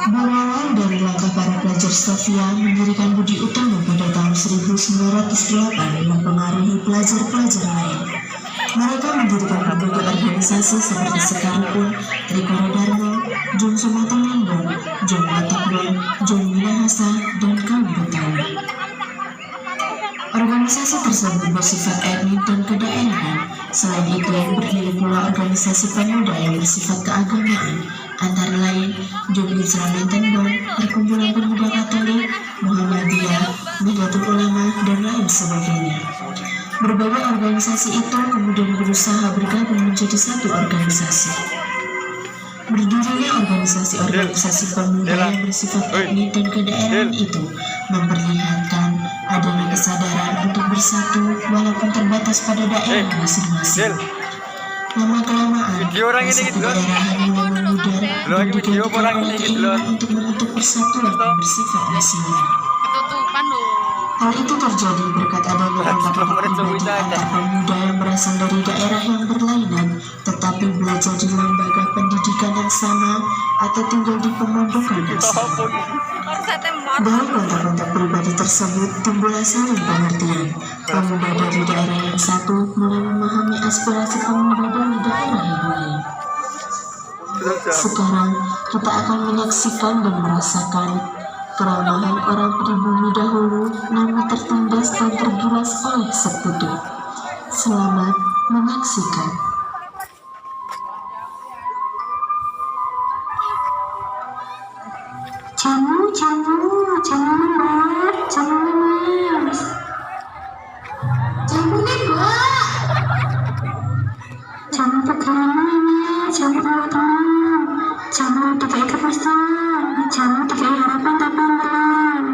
Berawal dari langkah para pelajar Sofia mendirikan budi utama pada tahun 1908 mempengaruhi pelajar-pelajar lain. Mereka mendirikan berbagai organisasi seperti Sekalipun, Trikora Dharma, Jong Sumateng Lambon, Jong Batakbon, Jong Minahasa, dan Kaum Betawi. Organisasi tersebut bersifat etnik dan kedaerahan. Selain itu, berdiri pula organisasi pemuda yang bersifat keagamaan, antara lain Jong Islamin Tembon, Perkumpulan Pemuda Katolik, Muhammadiyah, Nahdlatul Ulama, dan lain sebagainya. Berbagai organisasi itu kemudian berusaha bergabung menjadi satu organisasi. Berdirinya organisasi pemuda yang bersifat etnik dan kedaerahan itu memperlihatkan adanya kesadaran untuk bersatu walaupun terbatas pada daerah masing-masing. Lama-kelamaan, rasa kedaerahan mulai memudar dan digantikan oleh keinginan untuk membentuk persatuan yang bersifat nasional. Hal itu terjadi berkat adanya angkatan pribadi antar pemuda yang berasal dari daerah yang berlainan, tetapi belajar di lembaga pendidikan yang sama atau tinggal di pemondokan yang sama. Dari kontak-kontak pribadi tersebut timbullah saling pengertian. Pemuda dari daerah yang satu mulai memahami aspirasi pemuda dari daerah yang lain. Sekarang kita akan menyaksikan dan merasakan keramahan orang pribumi dahulu, namun tertindas dan tergilas oleh sekutu. Selamat menyaksikan. Jamu mas. Jamu nih mbak. Jamu pegangan, jamu teman-teman. Jamu tiga ikat pesan. Jamu tiga harapan tapi belum.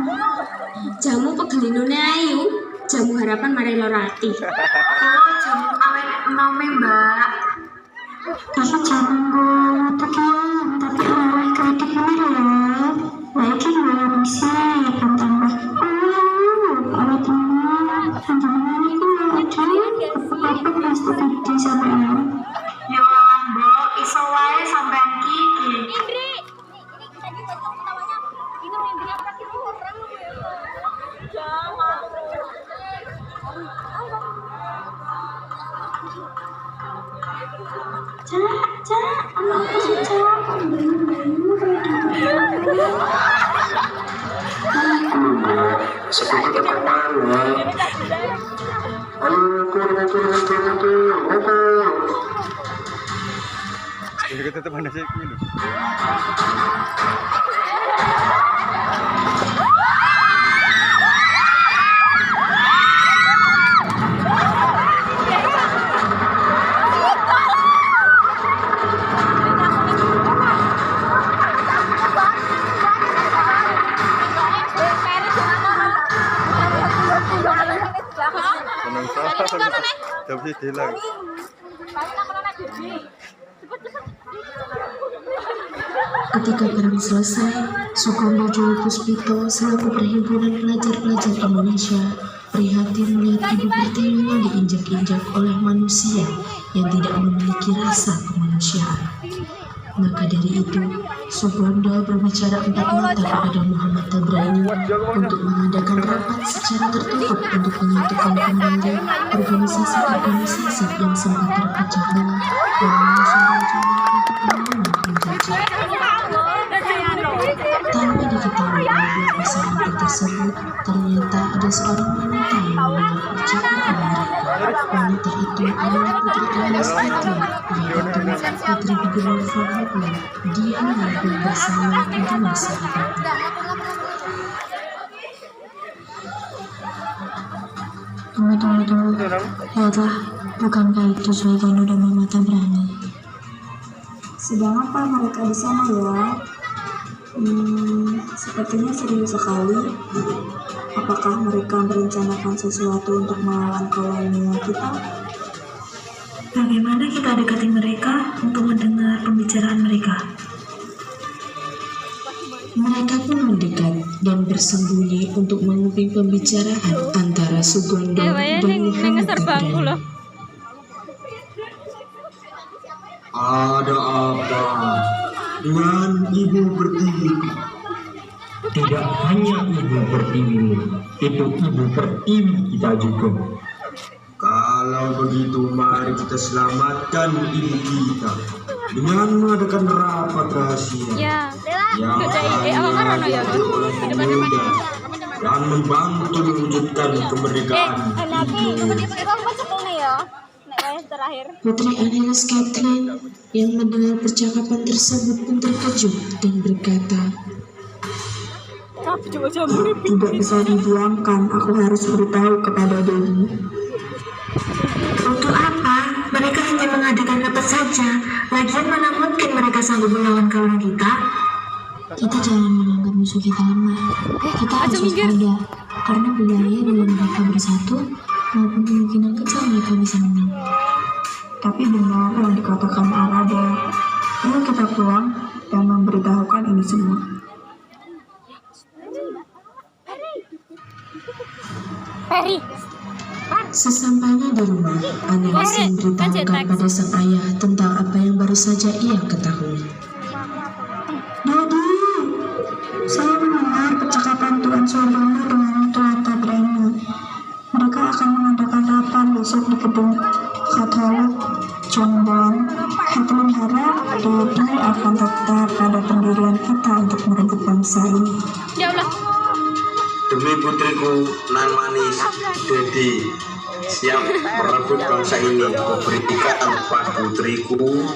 Jamu pegelinune ayu. Jamu harapan mari lorati. Oh, jamu awet enome mbak. Tapi jamu pegangan tapi awet kredit bener ya. Lagi belum sih tentang awet ini. Jangan ini aku pasti gede sama ya. Yo mbok iso wae sampean iki. Seperti kita kemana? Kita tetap ada sih dulu. Tapi hilang. Ketika perang selesai, Sukondo Joyo Puspito selaku Perhimpunan Pelajar-Pelajar Indonesia prihatin melihat ibu pertiwi yang diinjak-injak oleh manusia yang tidak memiliki rasa kemanusiaan. Maka dari itu, Sukondo berbicara empat mata kepada Muhammad Tabrani untuk mengadakan rapat secara tertutup untuk menyatukan kembali organisasi-organisasi yang sempat terpecah belah dan mengusung rencana untuk membunuh penjajah. Tanpa diketahui oleh pasangan tersebut, ternyata ada seorang wanita yang menolak percakapan mereka. Wanita itu adalah Putri Elias Petro, yaitu Putri Gubernur Fahmi. Dia mengaku bersama dua sahabatnya. Tunggu. Yaudahlah, bukankah itu Suikondo dan Mama Tabrani? Sedang apa mereka di sana ya? Sepertinya serius sekali. Apakah mereka merencanakan sesuatu untuk melawan kolonial kita? Bagaimana kita dekati mereka untuk mendengar pembicaraan mereka? Mereka pun mendekat dan bersembunyi untuk menguping pembicaraan antara Sugondo dan Muhammad Tabrani. Ada apa dengan Ibu Pertiwi? Tidak hanya Ibu Pertiwi, itu Ibu Pertiwi kita juga. Kalau begitu mari kita selamatkan ibu kita dengan mengadakan rapat rahasia yang hanya dihadiri oleh pemuda dan membantu mewujudkan kemerdekaan Indonesia. Putri Anelis Kathleen yang mendengar percakapan tersebut pun terkejut dan berkata, Tidak bisa didiamkan, aku harus beritahu kepada Dewi. untuk apa? Mereka hanya mengadakan rapat saja. Lagian mana mungkin mereka sanggup melawan kawan kita? Kita jangan menganggap musuh kita lemah. Kita harus waspada, karena berbahaya dalam mereka bersatu, maupun kemungkinan kecil mereka bisa menang. Tapi benar yang dikatakan Arada. Ayo kita pulang dan memberitahukan ini semua. Sesampainya di rumah, Anelis memberitahukan pada sang ayah tentang apa yang baru saja ia ketahui. Dadi, saya mendengar percakapan Tuan Sodono dengan Tuan Tabrani. Mereka akan mengadakan rapat besok di gedung Katolik Jombang. Kathleen harap Dewi akan tetap pada pendirian kita untuk merebut bangsa ini. Demi putriku nan manis, Dedi siap merebut bangsa ini. Kuberikan pas putriku.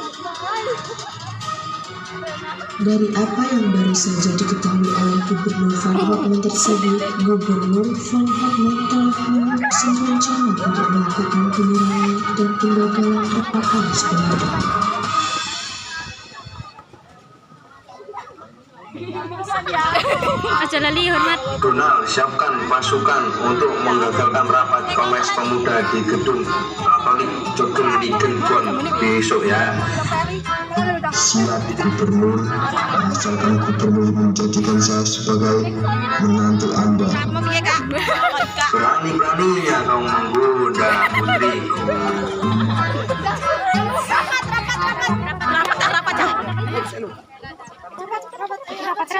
Dari apa yang baru saja diketahui oleh Gubernur Van Hofman tersebut, Gubernur Van Hofman telah menyusun rencana untuk melakukan penyerangan dan penggagalan rapat Anelis pemuda. Donald, siapkan pasukan untuk menggagalkan rapat Kongres Pemuda di gedung Katolik Jogelinigenbon besok ya. Siap Gubernur, asalkan Gubernur menjadikan saya sebagai menantu Anda. Berani-beraninya kau menggoda putriku. Pada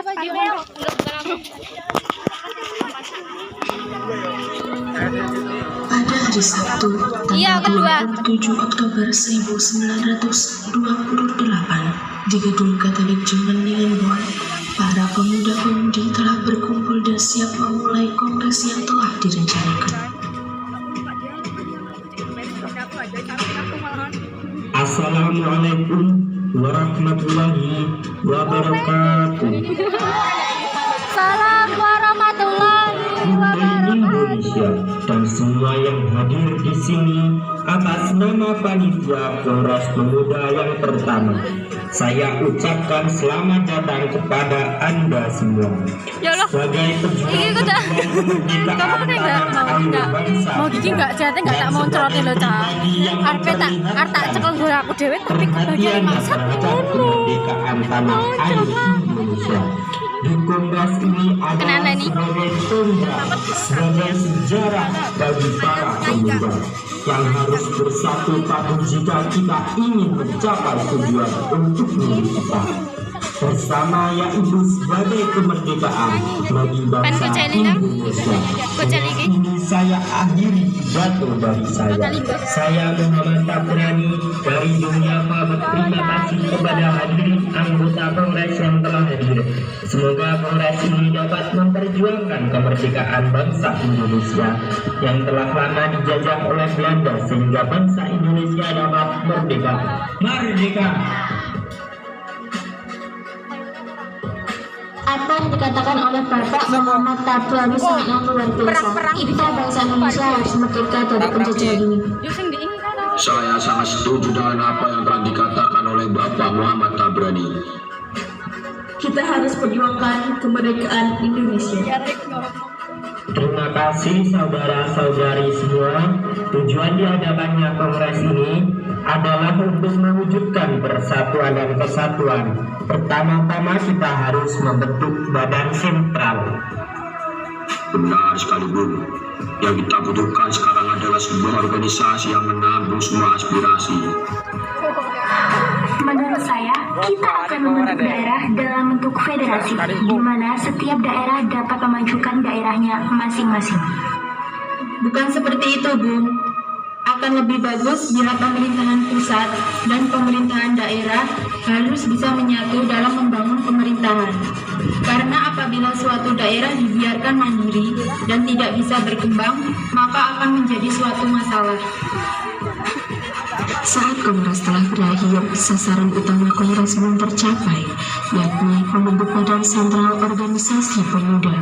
hari Sabtu, tanggal 27 Oktober 1928, di gedung Katolik Jogelinigenbon, para pemuda-pemudi telah berkumpul dan siap memulai kongres yang telah direncanakan. Assalamualaikum warahmatullahi wabarakatuh. Salam warahmatullahi Untuk Indonesia dan semua yang hadir di sini, atas nama panitia Kongres Pemuda yang pertama, saya ucapkan selamat datang kepada Anda semua. Ya Allah. Sebagai pejuang kemerdekaan tanah bangsa, mau gigi nggak jatuh nggak tak mau cerotin lo cah. Arpe tak cekel gue aku dewe tapi kebagian masak kemerdekaan tanah air Indonesia. Di Kongres ini adalah sebagai tonggak, sebagai sejarah bagi para pemuda yang harus bersatu padu jika kita ingin mencapai tujuan untuk milik kita. Bersama yaitu sebagai kemerdekaan bagi bangsa Indonesia. Ini saya akhiri pidato dari saya. Saya Muhammad Tabrani dari Dunia berterima kasih kepada hadirin anggota Kongres yang telah hadir. Semoga Kongres ini dapat memperjuangkan kemerdekaan bangsa Indonesia yang telah lama dijajah oleh Belanda sehingga bangsa Indonesia dapat merdeka. Merdeka! Apa yang dikatakan oleh Bapak Muhammad Tabrani sangatlah luar biasa. Kita bangsa Indonesia harus merdeka dari penjajahan ini. Saya sangat setuju dengan apa yang telah dikatakan oleh Bapak Muhammad Tabrani. Kita harus perjuangkan kemerdekaan Indonesia. Terima kasih saudara-saudari semua. Tujuan diadakannya kongres ini adalah untuk mewujudkan persatuan dan kesatuan. Pertama-tama kita harus membentuk badan sentral. Benar sekali, Bung. Yang kita butuhkan sekarang adalah sebuah organisasi yang menampung semua aspirasi. menurut saya, kita akan membentuk daerah dalam bentuk federasi, di mana setiap daerah dapat memajukan daerahnya masing-masing. Bukan seperti itu, Bung. Akan lebih bagus bila pemerintahan pusat dan pemerintahan daerah harus bisa menyatu dalam membangun pemerintahan. Karena apabila suatu daerah dibiarkan mandiri dan tidak bisa berkembang, maka akan menjadi suatu masalah. Saat kongres telah berakhir, sasaran utama kongres belum tercapai, yakni membentuk Badan Sentral Organisasi Pemuda.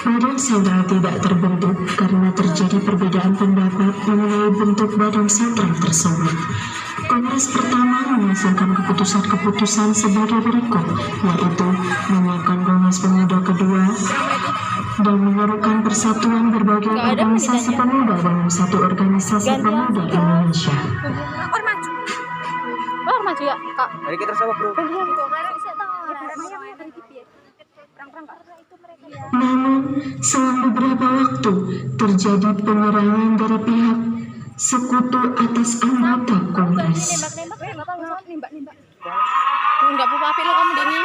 Badan Sentral tidak terbentuk karena terjadi perbedaan pendapat mengenai bentuk Badan Sentral tersebut. Kongres pertama menghasilkan keputusan-keputusan sebagai berikut, yaitu menyiapkan Kongres Pemuda kedua dan menyerukan persatuan berbagai organisasi pemuda dalam satu organisasi pemuda Indonesia. Maju ya, Kak. Mari kita sama, Bro. Namun, selang beberapa waktu terjadi penyerangan dari pihak sekutu atas anggota Kongres. Enggak apa-apa lo kamu Dini.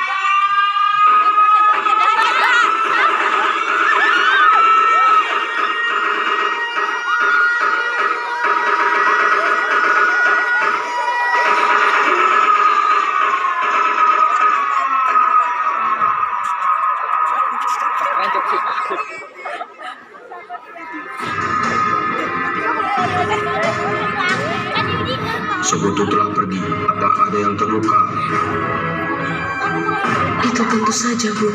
Sekutu telah pergi. Apakah ada yang terluka? Itu tentu saja, Bu.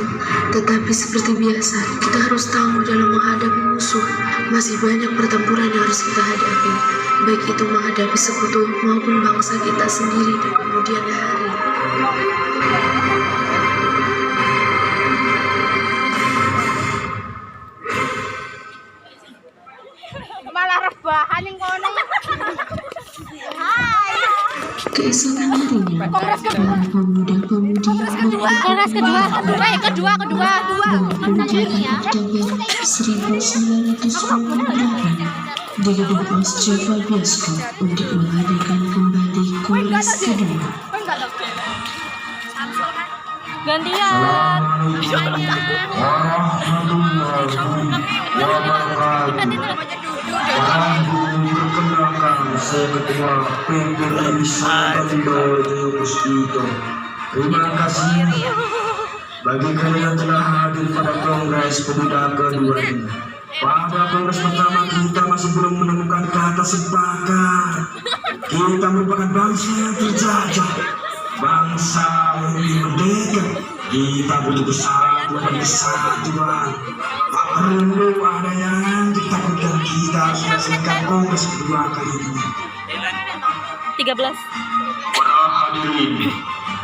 Tetapi seperti biasa, kita harus tahu dalam menghadapi musuh. Masih banyak pertempuran yang harus kita hadapi. Baik itu menghadapi sekutu maupun bangsa kita sendiri di kemudian hari. Malah rebahan yang kono. Keesokan harinya, para pemuda-pemudi Kongres kedua. pada 7 Oktober 1928 di gedung Pos Java Bioskop untuk mengadakan kembali Kongres kedua. Gantian. Perkenalkan, saya Ketua PPI Samarinda Puspito. Terima kasih bagi kalian yang telah hadir pada Kongres Pemuda kedua ini. Pada Kongres pertama kita masih belum menemukan kata sepakat. Kita merupakan bangsa yang terjajah, bangsa yang merdeka. Kita butuh kesatuan. Tak perlu ada yang ditakutkan. Kita harus menyelesaikan Kongres kedua kali ini. 13. Para hadirin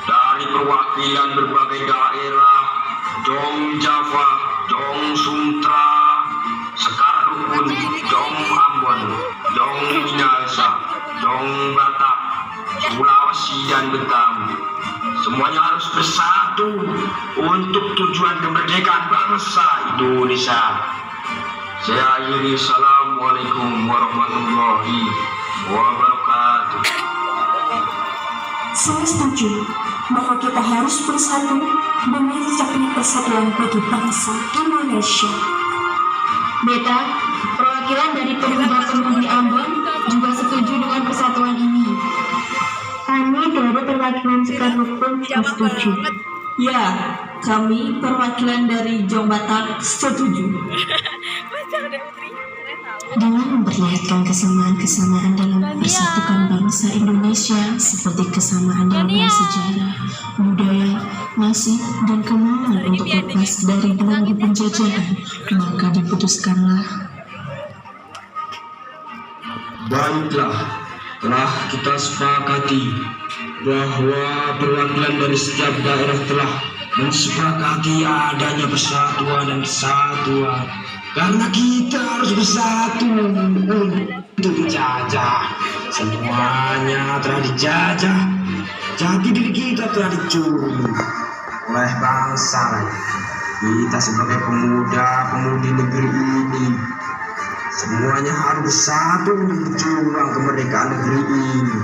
dari perwakilan berbagai daerah, Dong Java, Dong Sumatera, Sekar Rukun, Dong Ambon, Dong Minahasa, Dong Batak, Sulawesi dan Betawi. Semuanya harus bersatu untuk tujuan kemerdekaan bangsa Indonesia. Saya akhiri, Assalamualaikum warahmatullahi wabarakatuh. Saya setuju bahwa kita harus bersatu demi tercapainya persatuan bagi bangsa Indonesia. Beta, perwakilan dari pemuda-pemudi Ambon juga setuju dengan persatuan ini. Kami dari perwakilan Sekar Rukun juga setuju. Ya, kami perwakilan dari Jong Batak setuju. Dengan memperlihatkan kesamaan-kesamaan dalam persatukan bangsa Indonesia seperti kesamaan dalam sejarah, budaya, nasib, dan kemauan untuk lepas dari belenggu penjajahan, maka diputuskanlah. Baiklah, telah kita sepakati bahwa perwakilan dari setiap daerah telah mensepakati adanya persatuan dan kesatuan. Karena kita harus bersatu untuk dijajah. Semuanya telah dijajah. Jadi diri kita telah dicuri oleh bangsa lain. Kita sebagai pemuda-pemudi negeri ini, semuanya harus bersatu untuk berjuang kemerdekaan negeri ini.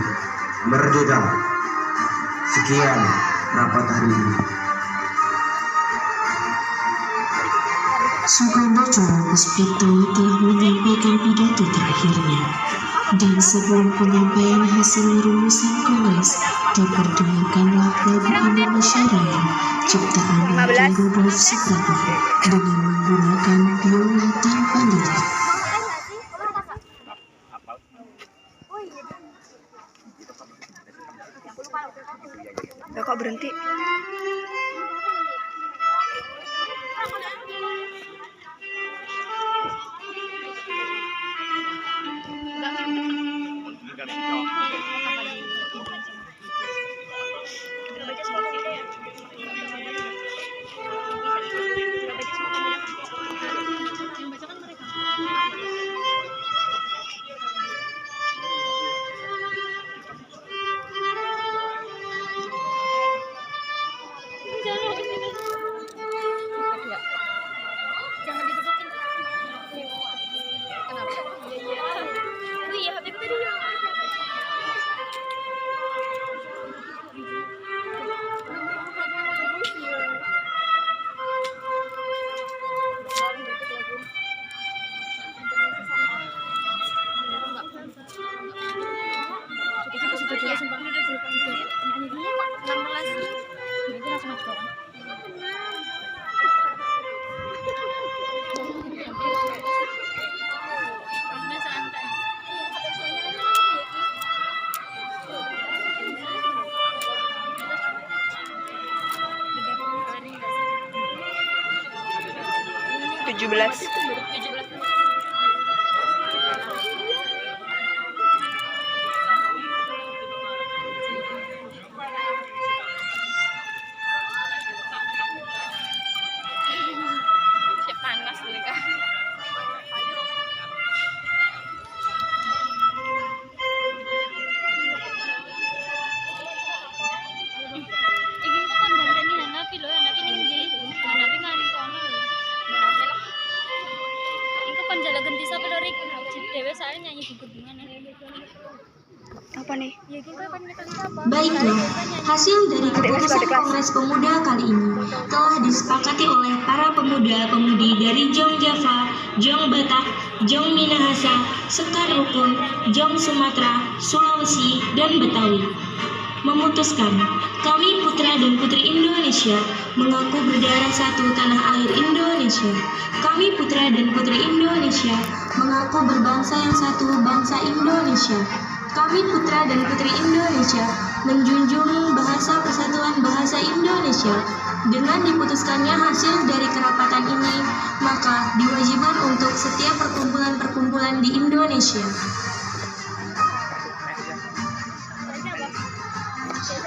Merdeka! Sekian rapat hari ini. Suganda Coro Puspito telah menyampaikan pidato terakhirnya. Dan sebelum penyampaian hasil rumusan kongres, diperdengarkanlah lagu Indonesia Raya ciptaan Raja Rudolf Supratman dengan menggunakan biola tanpa lirik. Kok berhenti? Baiklah, hasil dari keputusan Kongres Pemuda kali ini telah disepakati oleh para pemuda-pemudi dari Jong Java, Jong Batak, Jong Minahasa, Sekar Rukun, Jong Sumatera, Sulawesi, dan Betawi. Memutuskan, kami putra dan putri Indonesia mengaku berdarah satu tanah air Indonesia. Kami putra dan putri Indonesia mengaku berbangsa yang satu bangsa Indonesia. Kami putra dan putri Indonesia menjunjung bahasa persatuan bahasa Indonesia. Dengan diputuskannya hasil dari kerapatan ini, maka diwajibkan untuk setiap perkumpulan-perkumpulan di Indonesia.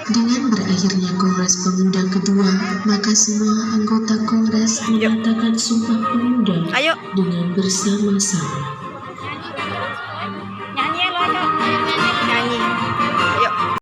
Dengan berakhirnya Kongres Pemuda kedua, maka semua anggota Kongres menyatakan Sumpah Pemuda dengan bersama-sama.